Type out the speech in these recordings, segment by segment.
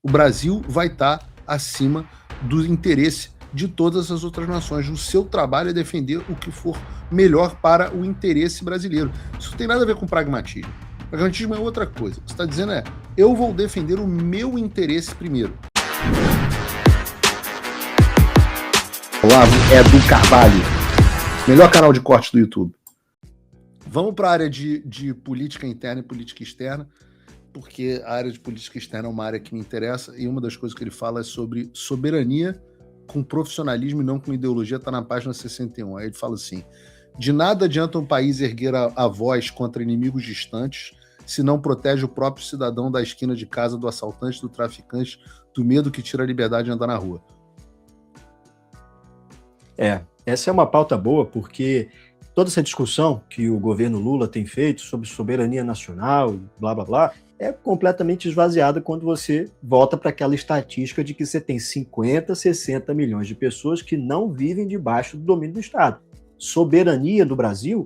O Brasil vai estar acima do interesse de todas as outras nações. O seu trabalho é defender o que for melhor para o interesse brasileiro. Isso não tem nada a ver com pragmatismo. Pragmatismo é outra coisa. O que você está dizendo é, eu vou defender o meu interesse primeiro. Olavo Edu Carvalho, melhor canal de corte do YouTube. Vamos para a área de política interna e política externa, porque a área de política externa é uma área que me interessa, e uma das coisas que ele fala é sobre soberania com profissionalismo e não com ideologia, está na página 61. Aí ele fala assim, de nada adianta um país erguer a voz contra inimigos distantes se não protege o próprio cidadão da esquina de casa, do assaltante, do traficante, do medo que tira a liberdade de andar na rua. Essa é uma pauta boa, porque toda essa discussão que o governo Lula tem feito sobre soberania nacional, blá, blá, blá, é completamente esvaziada quando você volta para aquela estatística de que você tem 50, 60 milhões de pessoas que não vivem debaixo do domínio do Estado. Soberania do Brasil,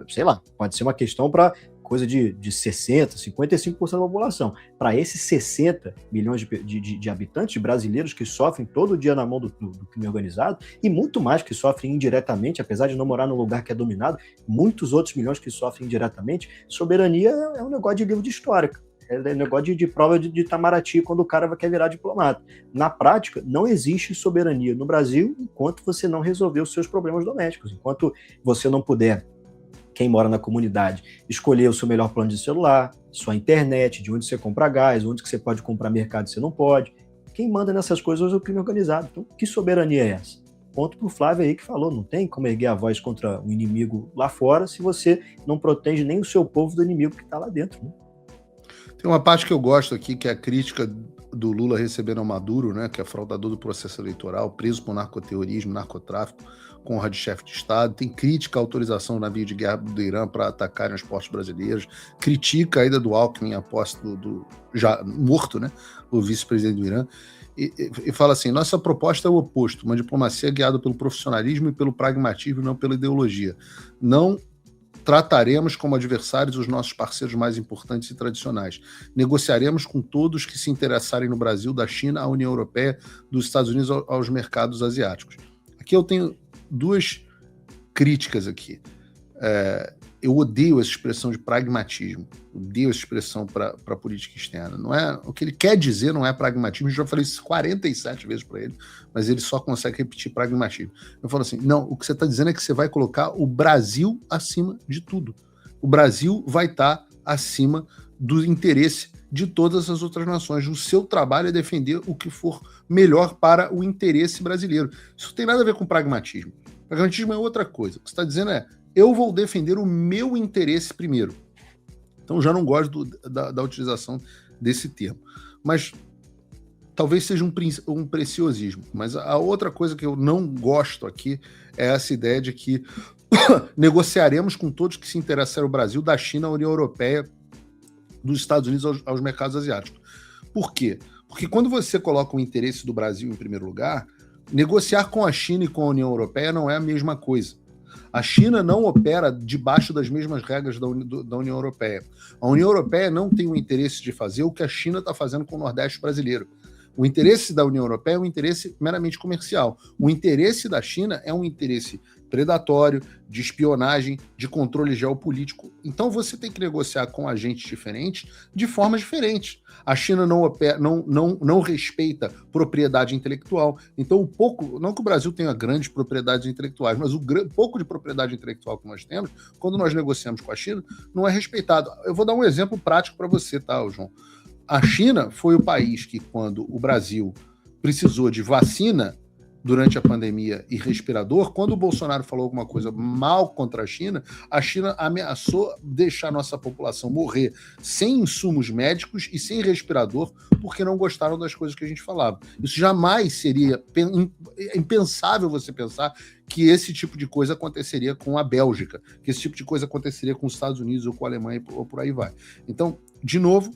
sei lá, pode ser uma questão para coisa de 60%, 55% da população. Para esses 60 milhões de habitantes brasileiros que sofrem todo dia na mão do crime organizado, e muito mais que sofrem indiretamente, apesar de não morar num lugar que é dominado, muitos outros milhões que sofrem indiretamente, soberania é um negócio de livro de história. É um negócio de prova de Itamaraty, quando o cara quer virar diplomata. Na prática, não existe soberania no Brasil enquanto você não resolver os seus problemas domésticos, enquanto você não puder, quem mora na comunidade, escolher o seu melhor plano de celular, sua internet, de onde você compra gás, onde que você pode comprar mercado e você não pode. Quem manda nessas coisas é o crime organizado. Então, que soberania é essa? Ponto pro Flávio aí que falou, não tem como erguer a voz contra o inimigo lá fora se você não protege nem o seu povo do inimigo que está lá dentro, né? Tem uma parte que eu gosto aqui, que é a crítica do Lula recebendo ao Maduro, né, que é fraudador do processo eleitoral, preso por narcoterrorismo, narcotráfico, com honra de chefe de Estado. Tem crítica à autorização do navio de guerra do Irã para atacarem os portos brasileiros. Critica a ida do Alckmin à posse do já morto, né, o vice-presidente do Irã. E fala assim, nossa proposta é o oposto, uma diplomacia guiada pelo profissionalismo e pelo pragmatismo, não pela ideologia. Não trataremos como adversários os nossos parceiros mais importantes e tradicionais. Negociaremos com todos que se interessarem no Brasil, da China à União Europeia, dos Estados Unidos aos mercados asiáticos. Aqui eu tenho duas críticas aqui. Eu odeio essa expressão de pragmatismo. Odeio essa expressão para a política externa. Não é, o que ele quer dizer não é pragmatismo. Eu já falei isso 47 vezes para ele, mas ele só consegue repetir pragmatismo. Eu falo assim, não, o que você está dizendo é que você vai colocar o Brasil acima de tudo. O Brasil vai estar acima do interesse de todas as outras nações. O seu trabalho é defender o que for melhor para o interesse brasileiro. Isso não tem nada a ver com pragmatismo. Pragmatismo é outra coisa. O que você está dizendo é, eu vou defender o meu interesse primeiro. Então, já não gosto da utilização desse termo. Mas talvez seja um preciosismo. Mas a outra coisa que eu não gosto aqui é essa ideia de que negociaremos com todos que se interessarem o Brasil, da China à União Europeia, dos Estados Unidos aos mercados asiáticos. Por quê? Porque quando você coloca o interesse do Brasil em primeiro lugar, negociar com a China e com a União Europeia não é a mesma coisa. A China não opera debaixo das mesmas regras da União Europeia. A União Europeia não tem o interesse de fazer o que a China está fazendo com o Nordeste brasileiro. O interesse da União Europeia é um interesse meramente comercial. O interesse da China é um interesse predatório, de espionagem, de controle geopolítico. Então você tem que negociar com agentes diferentes de formas diferentes. A China não respeita propriedade intelectual. Então o pouco, não que o Brasil tenha grandes propriedades intelectuais, mas o pouco de propriedade intelectual que nós temos, quando nós negociamos com a China, não é respeitado. Eu vou dar um exemplo prático para você, tá, João? A China foi o país que, quando o Brasil precisou de vacina durante a pandemia e respirador, quando o Bolsonaro falou alguma coisa mal contra a China ameaçou deixar nossa população morrer sem insumos médicos e sem respirador, porque não gostaram das coisas que a gente falava. Isso jamais seria impensável você pensar que esse tipo de coisa aconteceria com a Bélgica, que esse tipo de coisa aconteceria com os Estados Unidos ou com a Alemanha ou por aí vai. Então, de novo,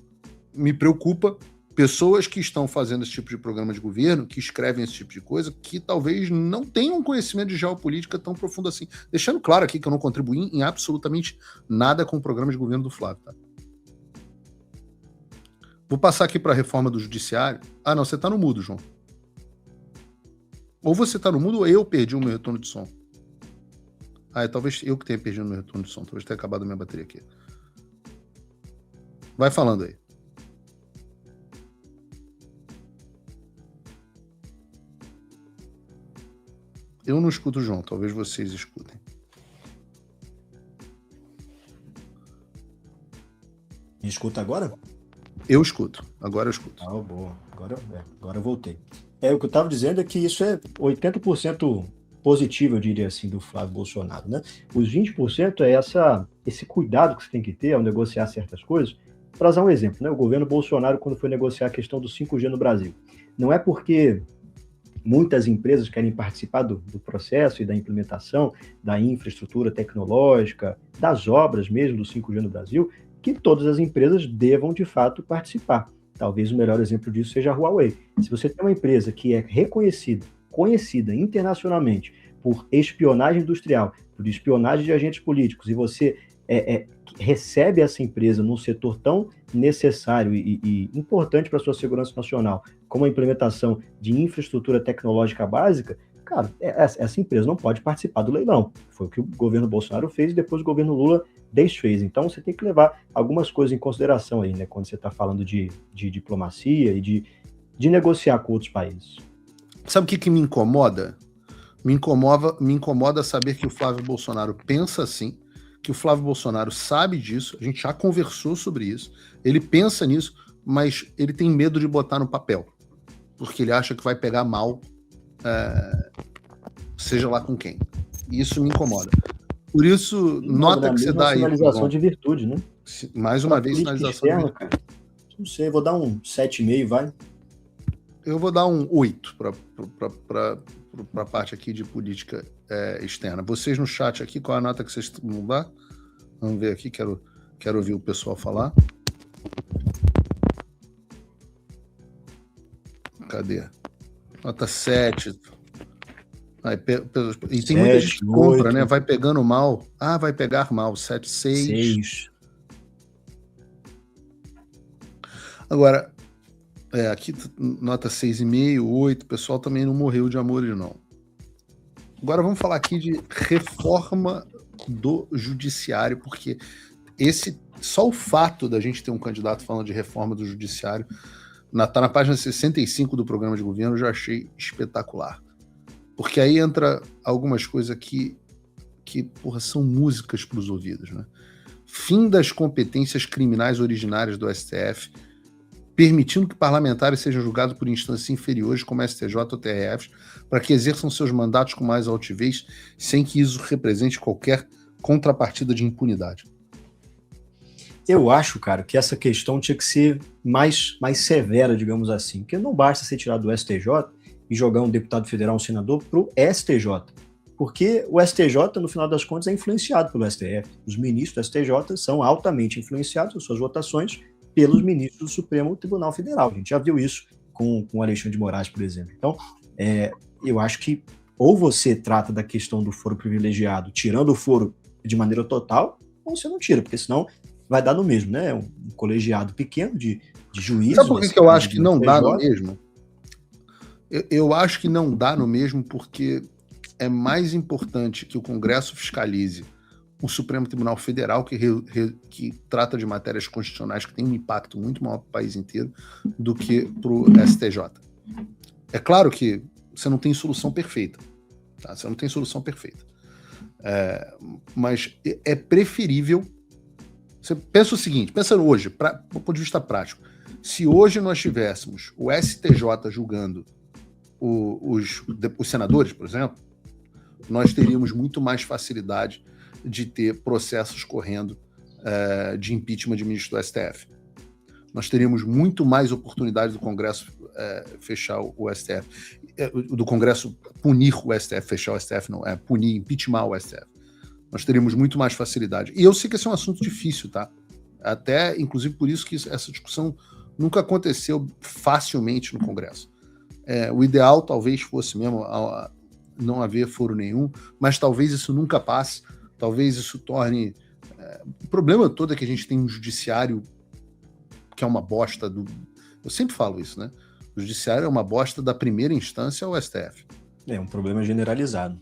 me preocupa pessoas que estão fazendo esse tipo de programa de governo, que escrevem esse tipo de coisa, que talvez não tenham um conhecimento de geopolítica tão profundo assim. Deixando claro aqui que eu não contribuí em absolutamente nada com o programa de governo do Flávio. Tá? Vou passar aqui para a reforma do judiciário. Ah, não, você está no mudo, João. Ou você está no mudo ou eu perdi o meu retorno de som. Talvez eu que tenha perdido o meu retorno de som. Talvez tenha acabado a minha bateria aqui. Vai falando aí. Eu não escuto o João. Talvez vocês escutem. Me escuta agora? Eu escuto. Agora eu escuto. Ah, boa. Agora eu voltei. O que eu estava dizendo é que isso é 80% positivo, eu diria assim, do Flávio Bolsonaro, né? Os 20% é esse cuidado que você tem que ter ao negociar certas coisas. Para usar um exemplo, né? O governo Bolsonaro, quando foi negociar a questão do 5G no Brasil, não é porque muitas empresas querem participar do processo e da implementação da infraestrutura tecnológica, das obras mesmo do 5G no Brasil, que todas as empresas devam, de fato, participar. Talvez o melhor exemplo disso seja a Huawei. Se você tem uma empresa que é reconhecida, conhecida internacionalmente por espionagem industrial, por espionagem de agentes políticos, e você recebe essa empresa num setor tão necessário e importante para a sua segurança nacional, como a implementação de infraestrutura tecnológica básica, cara, essa empresa não pode participar do leilão. Foi o que o governo Bolsonaro fez e depois o governo Lula desfez. Então, você tem que levar algumas coisas em consideração aí, né, quando você está falando de diplomacia e de negociar com outros países. Sabe o que me incomoda? Me incomoda saber que o Flávio Bolsonaro pensa assim, que o Flávio Bolsonaro sabe disso, a gente já conversou sobre isso, ele pensa nisso, mas ele tem medo de botar no papel, porque ele acha que vai pegar mal, seja lá com quem. E isso me incomoda. Por isso, nota que você dá aí. Sinalização de virtude, né? Mais uma vez, sinalização de virtude. Cara, não sei, vou dar um 7,5, vai. Eu vou dar um 8 para a parte aqui de política externa. Vocês no chat aqui, qual é a nota que vocês vão dar? Vamos ver aqui, quero ouvir o pessoal falar. Cadê? Nota 7. E tem muita gente que compra, 8. Né? Vai pegando mal. Vai pegar mal. 7, 6. Agora, aqui nota 6,5, 8. O pessoal também não morreu de amores, não. Agora vamos falar aqui de reforma do judiciário, porque só o fato da gente ter um candidato falando de reforma do judiciário tá na página 65 do programa de governo, eu já achei espetacular. Porque aí entra algumas coisas que são músicas para os ouvidos, né? Fim das competências criminais originárias do STF, permitindo que parlamentares sejam julgados por instâncias inferiores, como STJ ou TRF, para que exerçam seus mandatos com mais altivez, sem que isso represente qualquer contrapartida de impunidade. Eu acho, cara, que essa questão tinha que ser mais severa, digamos assim, porque não basta ser tirado do STJ e jogar um deputado federal, um senador, para o STJ. Porque o STJ, no final das contas, é influenciado pelo STF. Os ministros do STJ são altamente influenciados em suas votações pelos ministros do Supremo Tribunal Federal. A gente já viu isso com o Alexandre de Moraes, por exemplo. Então, eu acho que ou você trata da questão do foro privilegiado, tirando o foro de maneira total, ou você não tira, porque senão vai dar no mesmo, né? Um colegiado pequeno de juízes. Sabe por que eu acho que não dá no mesmo? Eu acho que não dá no mesmo porque é mais importante que o Congresso fiscalize o Supremo Tribunal Federal, que trata de matérias constitucionais que tem um impacto muito maior para o país inteiro, do que para o STJ. É claro que você não tem solução perfeita. Tá? Você não tem solução perfeita. Mas é preferível. Você pensa o seguinte, pensa hoje, do ponto de vista prático. Se hoje nós tivéssemos o STJ julgando os senadores, por exemplo, nós teríamos muito mais facilidade de ter processos correndo de impeachment de ministro do STF. Nós teríamos muito mais oportunidade do Congresso fechar o STF, do Congresso punir o STF, fechar o STF, não, punir, impeachment o STF. Nós teríamos muito mais facilidade. E eu sei que esse é um assunto difícil, tá? Até, inclusive, por isso que essa discussão nunca aconteceu facilmente no Congresso. O ideal talvez fosse mesmo não haver foro nenhum, mas talvez isso nunca passe, talvez isso torne... O problema todo é que a gente tem um judiciário que é uma bosta eu sempre falo isso, né? O judiciário é uma bosta da primeira instância ao STF. É um problema generalizado.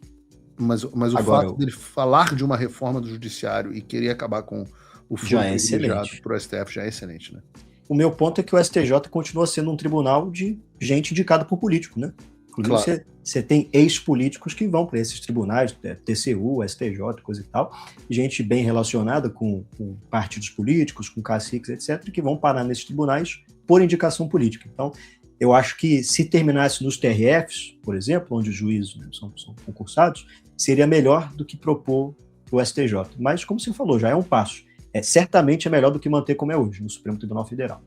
Mas o fato dele falar de uma reforma do judiciário e querer acabar com o foro privilegiado para o STF já é excelente, né? O meu ponto é que o STJ continua sendo um tribunal de gente indicada por político, né? Inclusive, claro, você tem ex-políticos que vão para esses tribunais, TCU, STJ, coisa e tal, gente bem relacionada com partidos políticos, com caciques, etc., que vão parar nesses tribunais por indicação política. Então, eu acho que se terminasse nos TRFs, por exemplo, onde os juízes, né, são concursados, seria melhor do que propor o STJ. Mas, como você falou, já é um passo. Certamente é melhor do que manter como é hoje, no Supremo Tribunal Federal.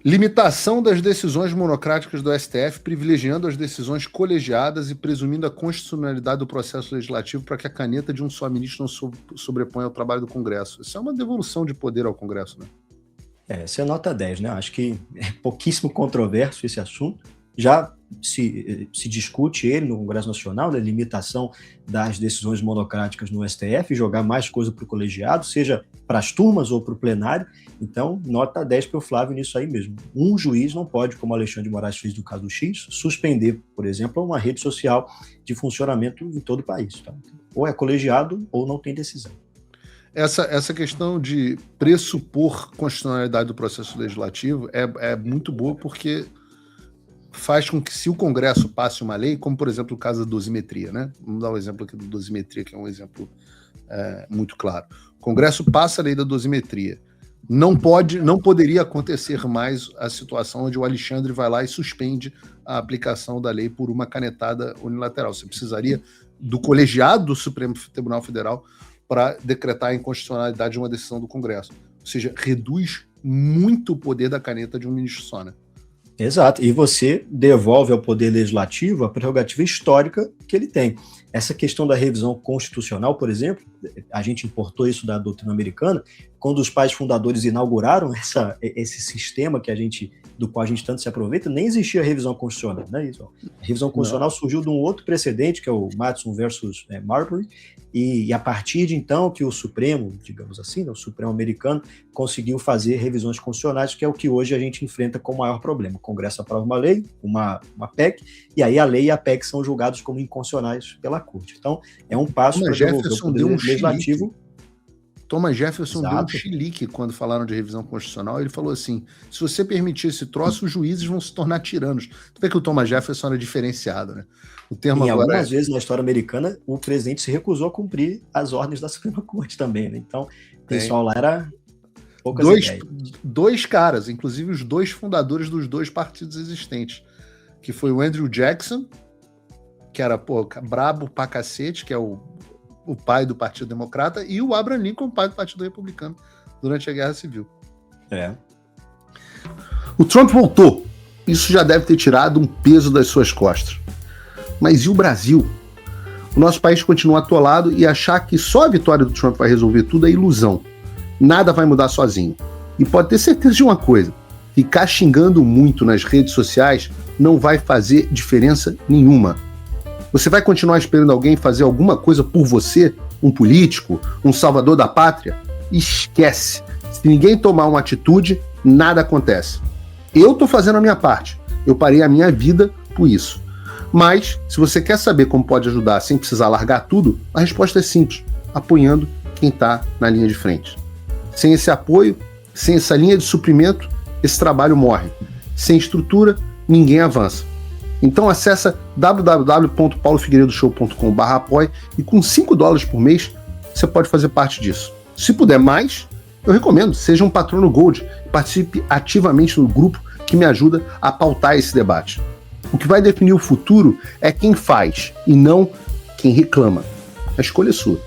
Limitação das decisões monocráticas do STF, privilegiando as decisões colegiadas e presumindo a constitucionalidade do processo legislativo para que a caneta de um só ministro não sobreponha ao trabalho do Congresso. Isso é uma devolução de poder ao Congresso, né? Essa é nota 10, né? Acho que é pouquíssimo controverso esse assunto. Já se discute ele no Congresso Nacional, né, limitação das decisões monocráticas no STF, jogar mais coisa para o colegiado, seja para as turmas ou para o plenário. Então, nota 10 para o Flávio nisso aí mesmo. Um juiz não pode, como Alexandre de Moraes fez no caso X, suspender, por exemplo, uma rede social de funcionamento em todo o país. Tá? Ou é colegiado ou não tem decisão. Essa questão de pressupor constitucionalidade do processo legislativo é muito boa porque faz com que, se o Congresso passe uma lei, como por exemplo o caso da dosimetria, né? Vamos dar um exemplo aqui da dosimetria, que é um exemplo muito claro. O Congresso passa a lei da dosimetria. Não poderia acontecer mais a situação onde o Alexandre vai lá e suspende a aplicação da lei por uma canetada unilateral. Você precisaria do colegiado do Supremo Tribunal Federal para decretar a inconstitucionalidade de uma decisão do Congresso. Ou seja, reduz muito o poder da caneta de um ministro só, né? Exato, e você devolve ao Poder Legislativo a prerrogativa histórica que ele tem. Essa questão da revisão constitucional, por exemplo, a gente importou isso da doutrina americana, quando os pais fundadores inauguraram esse sistema do qual a gente tanto se aproveita, nem existia revisão constitucional, né? A revisão constitucional surgiu de um outro precedente, que é o Mattson versus Marbury, e a partir de então que o Supremo, digamos assim, né, o Supremo americano, conseguiu fazer revisões constitucionais, que é o que hoje a gente enfrenta como maior problema. O Congresso aprova uma lei, uma PEC, e aí a lei e a PEC são julgados como inconstitucionais pela Corte. Então, é um passo para devolver o Poder Legislativo. Thomas Jefferson deu um chilique quando falaram de revisão constitucional. Ele falou assim, se você permitir esse troço, os juízes vão se tornar tiranos. Tu vê que o Thomas Jefferson era diferenciado, né? O termo algumas vezes na história americana, o presidente se recusou a cumprir as ordens da Suprema Corte também, né? Então, o pessoal lá era poucas ideias. Dois caras, inclusive os dois fundadores dos dois partidos existentes, que foi o Andrew Jackson, que era brabo pra cacete, que é o pai do Partido Democrata, e o Abraham Lincoln, pai do Partido Republicano, durante a Guerra Civil. O Trump voltou. Isso já deve ter tirado um peso das suas costas. Mas e o Brasil? O nosso país continua atolado e achar que só a vitória do Trump vai resolver tudo é ilusão. Nada vai mudar sozinho. E pode ter certeza de uma coisa, ficar xingando muito nas redes sociais não vai fazer diferença nenhuma. Você vai continuar esperando alguém fazer alguma coisa por você? Um político? Um salvador da pátria? Esquece. Se ninguém tomar uma atitude, nada acontece. Eu estou fazendo a minha parte. Eu parei a minha vida por isso. Mas, se você quer saber como pode ajudar sem precisar largar tudo, a resposta é simples. Apoiando quem está na linha de frente. Sem esse apoio, sem essa linha de suprimento, esse trabalho morre. Sem estrutura, ninguém avança. Então acessa www.paulofigueiredoshow.com/apoie e com $5 por mês você pode fazer parte disso. Se puder mais, eu recomendo, seja um patrono Gold e participe ativamente no grupo que me ajuda a pautar esse debate. O que vai definir o futuro é quem faz e não quem reclama. A escolha é sua.